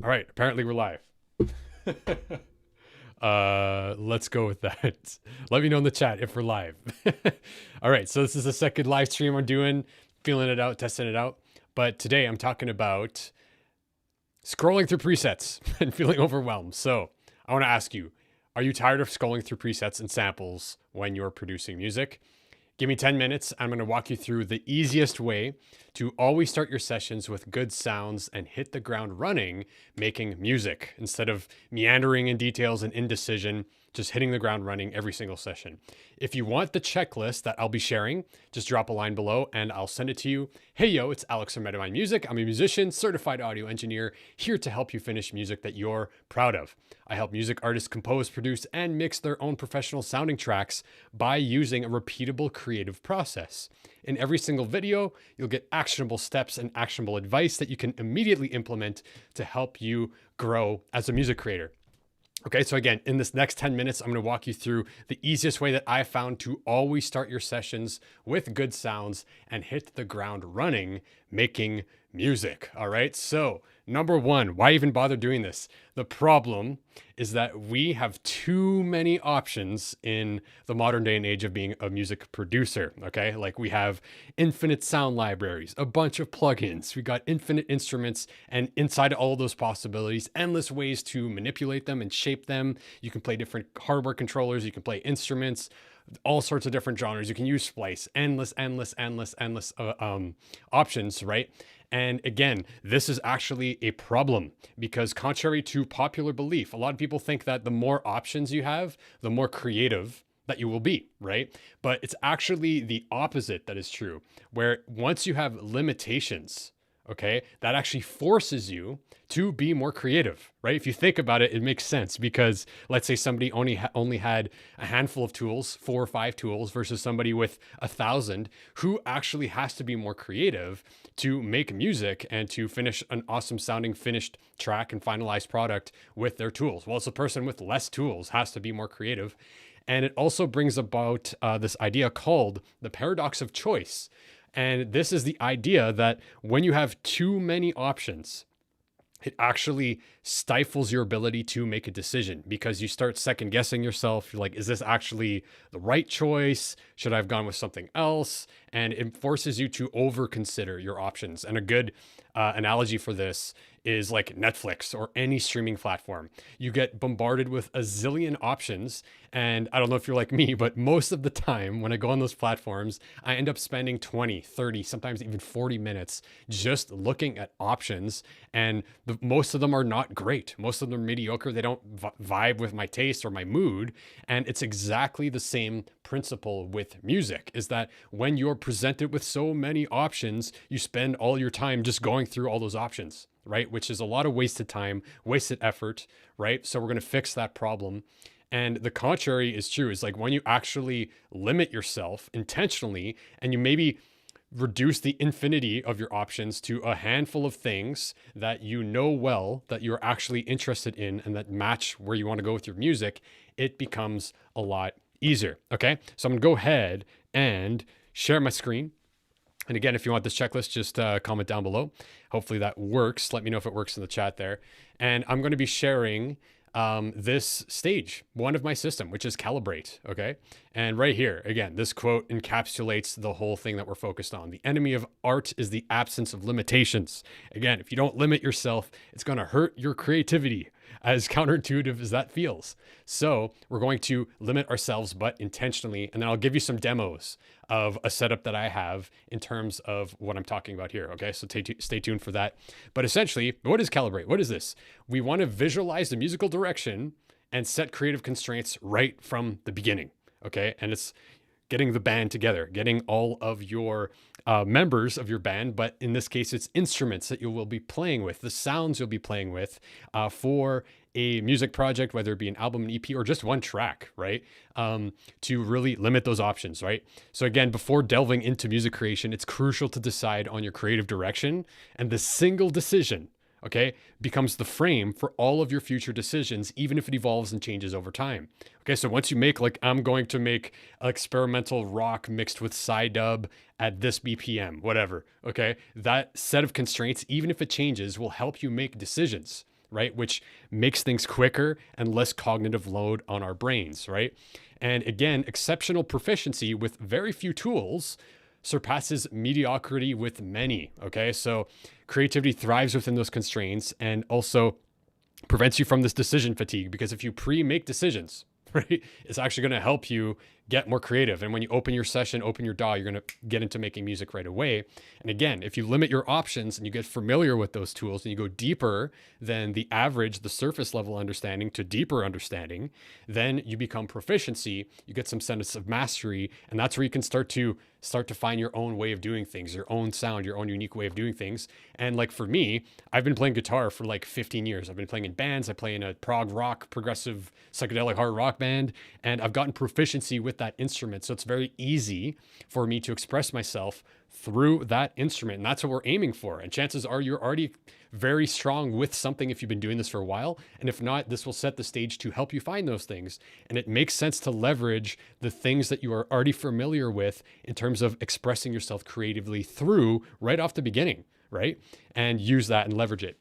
All right, apparently we're live. Let's go with that. Let me know in the chat if we're live. All right, so this is the second live stream I'm doing, feeling it out, testing it out. But today I'm talking about scrolling through presets and feeling overwhelmed. So I want to ask you, are you tired of scrolling through presets and samples when you're producing music? Give me 10 minutes. I'm going to walk you through the easiest way to always start your sessions with good sounds and hit the ground running making music instead of meandering in details and indecision, just hitting the ground running every single session. If you want the checklist that I'll be sharing, just drop a line below and I'll send it to you. Hey, yo, it's Alex from Metamind Music. I'm a musician, certified audio engineer, here to help you finish music that you're proud of. I help music artists compose, produce, and mix their own professional sounding tracks by using a repeatable creative process. In every single video, you'll get actionable steps and actionable advice that you can immediately implement to help you grow as a music creator. Okay, so again, in this next 10 minutes, I'm going to walk you through the easiest way that I found to always start your sessions with good sounds and hit the ground running making music. All right, so number one, why even bother doing this? The problem is that we have too many options in the modern day and age of being a music producer. Okay, like we have infinite sound libraries, a bunch of plugins, we got infinite instruments, and inside all of those possibilities, endless ways to manipulate them and shape them. You can play different hardware controllers, you can play instruments, all sorts of different genres. You can use splice, endless options, right? And again, this is actually a problem because contrary to popular belief, a lot of people think that the more options you have, the more creative that you will be, right? But it's actually the opposite that is true, where once you have limitations, okay, that actually forces you to be more creative, right? If you think about it, it makes sense because let's say somebody only had a handful of tools, 4 or 5 tools, versus somebody with 1,000 who actually has to be more creative to make music and to finish an awesome sounding finished track and finalized product with their tools. Well, it's a person with less tools has to be more creative. And it also brings about this idea called the paradox of choice. And this is the idea that when you have too many options, it actually stifles your ability to make a decision because you start second guessing yourself. You're like, is this actually the right choice? Should I have gone with something else? And it forces you to over consider your options. And a good analogy for this is like Netflix or any streaming platform. You get bombarded with a zillion options. And I don't know if you're like me, but most of the time when I go on those platforms, I end up spending 20, 30, sometimes even 40 minutes just looking at options. And most of them are not great. Most of them are mediocre. They don't vibe with my taste or my mood. And it's exactly the same principle with music, is that when you're presented with so many options, you spend all your time just going through all those options, right? Which is a lot of wasted time, wasted effort, right? So we're going to fix that problem. And the contrary is true. Is like when you actually limit yourself intentionally and you maybe reduce the infinity of your options to a handful of things that you know well that you're actually interested in and that match where you want to go with your music, it becomes a lot easier. Okay, so I'm gonna go ahead and share my screen. And again, if you want this checklist, just comment down below. Hopefully that works. Let me know if it works in the chat there. And I'm going to be sharing this stage, one of my system, which is Calibrate, okay? And right here, again, this quote encapsulates the whole thing that we're focused on. The enemy of art is the absence of limitations. Again, if you don't limit yourself, it's gonna hurt your creativity, as counterintuitive as that feels. So we're going to limit ourselves, but intentionally, and then I'll give you some demos of a setup that I have in terms of what I'm talking about here, okay? So stay tuned for that. But essentially, what is Calibrate? What is this? We want to visualize the musical direction and set creative constraints right from the beginning, okay? And it's getting the band together, getting all of your members of your band, but in this case, it's instruments that you will be playing with, the sounds you'll be playing with for a music project, whether it be an album, an EP, or just one track, right? To really limit those options, right? So again, before delving into music creation, it's crucial to decide on your creative direction, and the single decision, okay, becomes the frame for all of your future decisions, even if it evolves and changes over time. Okay, so once you make, like, I'm going to make experimental rock mixed with psy-dub at this BPM, whatever, okay, that set of constraints, even if it changes, will help you make decisions, right? Which makes things quicker and less cognitive load on our brains, right? And again, exceptional proficiency with very few tools surpasses mediocrity with many. Okay. So creativity thrives within those constraints and also prevents you from this decision fatigue, because if you pre-make decisions, right, it's actually going to help you get more creative. And when you open your session, open your DAW, you're going to get into making music right away. And again, if you limit your options and you get familiar with those tools and you go deeper than the average, the surface level understanding to deeper understanding, then you become proficiency, you get some sense of mastery, and that's where you can start to find your own way of doing things, your own sound, your own unique way of doing things. And like for me, I've been playing guitar for like 15 years. I've been playing in bands. I play in a prog rock, progressive, psychedelic hard rock band, and I've gotten proficiency with that instrument. So it's very easy for me to express myself through that instrument. And that's what we're aiming for. And chances are you're already very strong with something if you've been doing this for a while. And if not, this will set the stage to help you find those things. And it makes sense to leverage the things that you are already familiar with in terms of expressing yourself creatively through right off the beginning, right? And use that and leverage it.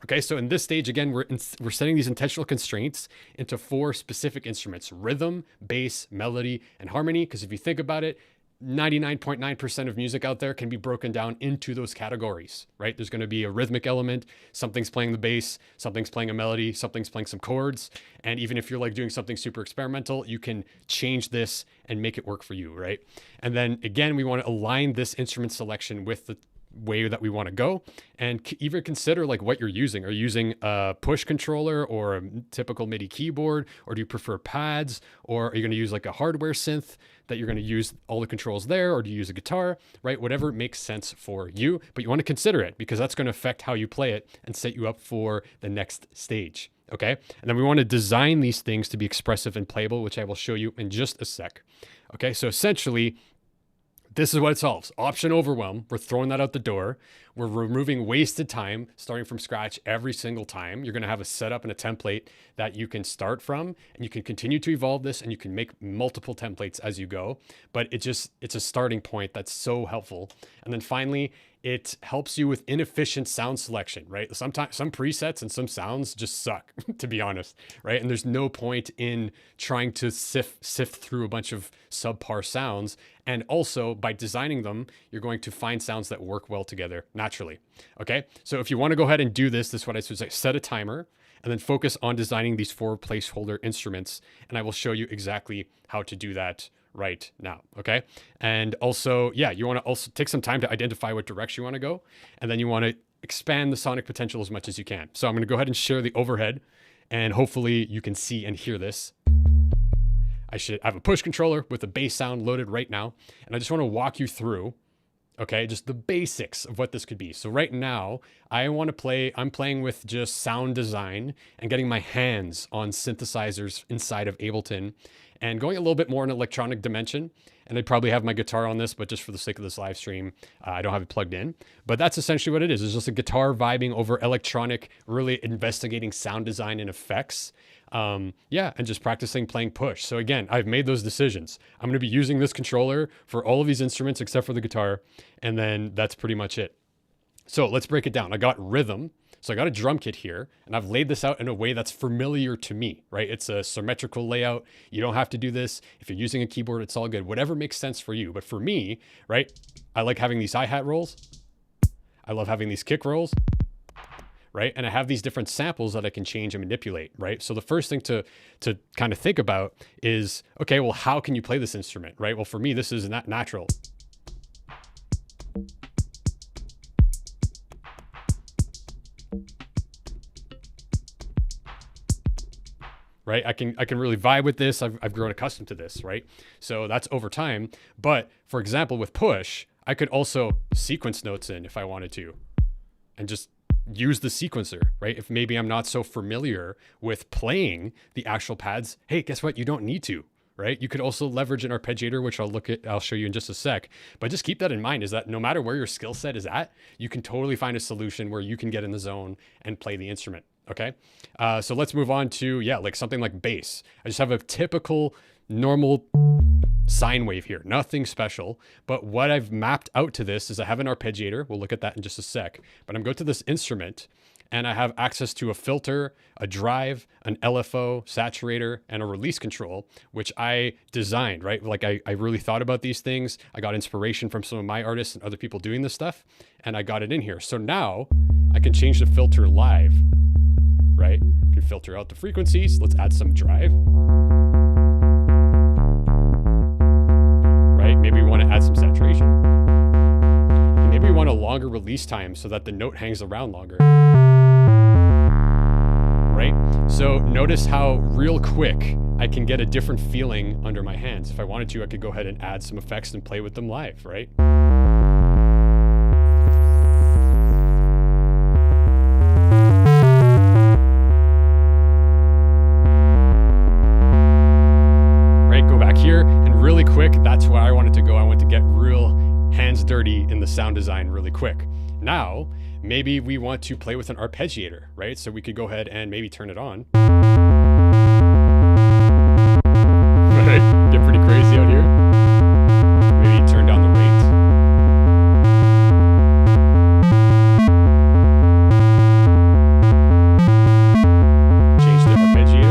Okay, so in this stage, again, we're setting these intentional constraints into 4 specific instruments: rhythm, bass, melody, and harmony. Because if you think about it, 99.9% of music out there can be broken down into those categories, right? There's going to be a rhythmic element, something's playing the bass, something's playing a melody, something's playing some chords. And even if you're like doing something super experimental, you can change this and make it work for you, right? And then again, we want to align this instrument selection with the way that we want to go, and even consider like what you're using. Are you using a push controller or a typical MIDI keyboard, or do you prefer pads, or are you going to use like a hardware synth that you're going to use all the controls there, or do you use a guitar, right? Whatever makes sense for you, but you want to consider it because that's going to affect how you play it and set you up for the next stage. Okay. And then we want to design these things to be expressive and playable, which I will show you in just a sec. Okay. So essentially, this is what it solves. Option overwhelm. We're throwing that out the door. We're removing wasted time, starting from scratch every single time. You're going to have a setup and a template that you can start from, and you can continue to evolve this, and you can make multiple templates as you go. But it's a starting point that's so helpful. And then finally, it helps you with inefficient sound selection, right? Sometimes some presets and some sounds just suck, to be honest, right? And there's no point in trying to sift through a bunch of subpar sounds. And also by designing them, you're going to find sounds that work well together naturally. Okay. So if you want to go ahead and do this is what I should say: set a timer and then focus on designing these 4 placeholder instruments. And I will show you exactly how to do that right now. Okay. And also, yeah, you want to also take some time to identify what direction you want to go. And then you want to expand the sonic potential as much as you can. So I'm going to go ahead and share the overhead, and hopefully you can see and hear this. I have a push controller with a bass sound loaded right now. And I just want to walk you through, okay, just the basics of what this could be. So right now I'm playing with just sound design and getting my hands on synthesizers inside of Ableton and going a little bit more in electronic dimension. And I'd probably have my guitar on this, but just for the sake of this live stream, I don't have it plugged in. But that's essentially what it is. It's just a guitar vibing over electronic, really investigating sound design and effects. And just practicing playing push. So again, I've made those decisions. I'm going to be using this controller for all of these instruments except for the guitar. And then that's pretty much it. So let's break it down. I got rhythm. So I got a drum kit here, and I've laid this out in a way that's familiar to me, right? It's a symmetrical layout. You don't have to do this. If you're using a keyboard, it's all good. Whatever makes sense for you. But for me, right, I like having these hi-hat rolls. I love having these kick rolls, right? And I have these different samples that I can change and manipulate, right? So the first thing to kind of think about is, okay, well, how can you play this instrument, right? Well, for me, this is not natural. Right? I can really vibe with this. I've grown accustomed to this, right? So that's over time. But for example, with push, I could also sequence notes in if I wanted to and just use the sequencer, right? If maybe I'm not so familiar with playing the actual pads, hey, guess what? You don't need to, right? You could also leverage an arpeggiator, which I'll show you in just a sec. But just keep that in mind, is that no matter where your skill set is at, you can totally find a solution where you can get in the zone and play the instrument. Okay. So let's move on to, like something like bass. I just have a typical normal sine wave here, nothing special. But what I've mapped out to this is I have an arpeggiator. We'll look at that in just a sec, but I'm going to this instrument and I have access to a filter, a drive, an LFO, saturator, and a release control, which I designed, right? Like I really thought about these things. I got inspiration from some of my artists and other people doing this stuff, and I got it in here. So now I can change the filter live, right? I can filter out the frequencies. Let's add some drive. Right? Maybe we want to add some saturation. And maybe we want a longer release time so that the note hangs around longer. Right? So notice how real quick I can get a different feeling under my hands. If I wanted to, I could go ahead and add some effects and play with them live, right? Here and really quick, that's where I wanted to go. I want to get real hands dirty in the sound design really quick. Now, maybe we want to play with an arpeggiator, right? So we could go ahead and maybe turn it on. Right? Get pretty crazy out here. Maybe turn down the rate. Change the arpeggiator.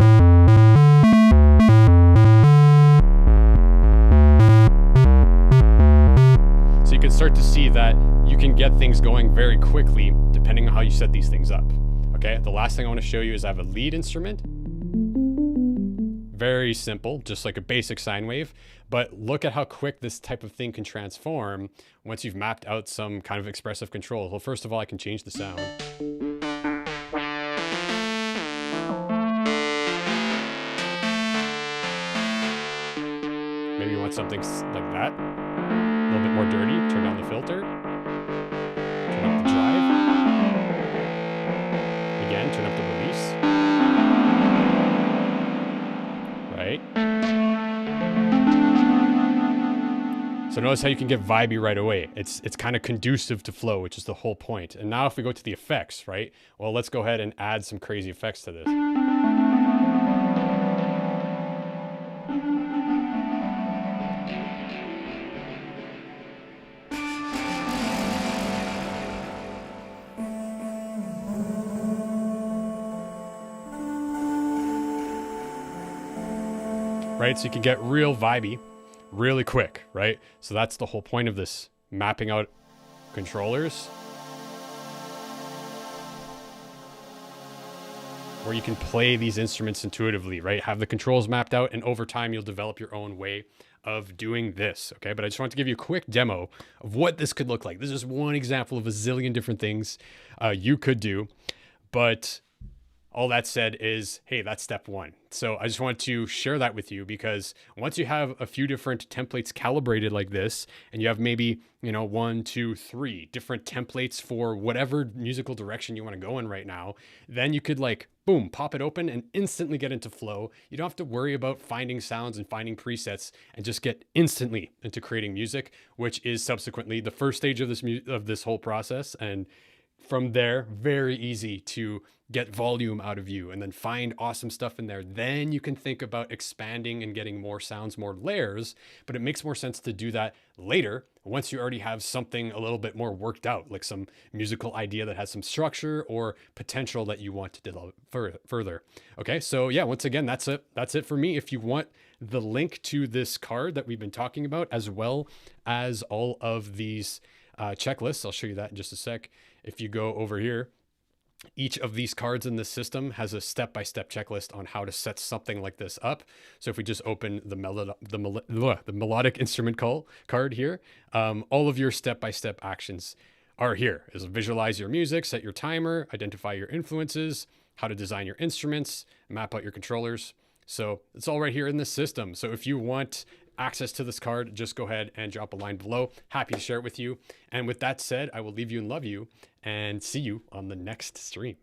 Start to see that you can get things going very quickly depending on how you set these things up. Okay, the last thing I want to show you is I have a lead instrument. Very simple, just like a basic sine wave, but look at how quick this type of thing can transform once you've mapped out some kind of expressive control. Well, first of all, I can change the sound. Maybe you want something like that. A little bit more dirty, turn down the filter, turn up the drive, again, turn up the release, right? So notice how you can get vibey right away. It's kind of conducive to flow, which is the whole point. And now if we go to the effects, right? Well, let's go ahead and add some crazy effects to this. Right? So you can get real vibey really quick, right? So that's the whole point of this, mapping out controllers where you can play these instruments intuitively, right? Have the controls mapped out, and over time you'll develop your own way of doing this, okay? But I just want to give you a quick demo of what this could look like. This is one example of a zillion different things you could do, but all that said is, hey, that's step one. So I just want to share that with you, because once you have a few different templates calibrated like this, and you have maybe, 1, 2, 3 different templates for whatever musical direction you want to go in right now, then you could boom, pop it open and instantly get into flow. You don't have to worry about finding sounds and finding presets, and just get instantly into creating music, which is subsequently the first stage of this whole process. And from there, very easy to get volume out of you and then find awesome stuff in there. Then you can think about expanding and getting more sounds, more layers, but it makes more sense to do that later once you already have something a little bit more worked out, like some musical idea that has some structure or potential that you want to develop further. Okay, so yeah, once again, that's it for me. If you want the link to this card that we've been talking about, as well as all of these checklists, I'll show you that in just a sec. If you go over here, each of these cards in this system has a step-by-step checklist on how to set something like this up. So if we just open the melodic instrument card here, all of your step-by-step actions are here. Is visualize your music, set your timer, identify your influences, how to design your instruments, map out your controllers. So it's all right here in this system. So if you want access to this card, just go ahead and drop a line below. Happy to share it with you. And with that said, I will leave you and love you, and see you on the next stream.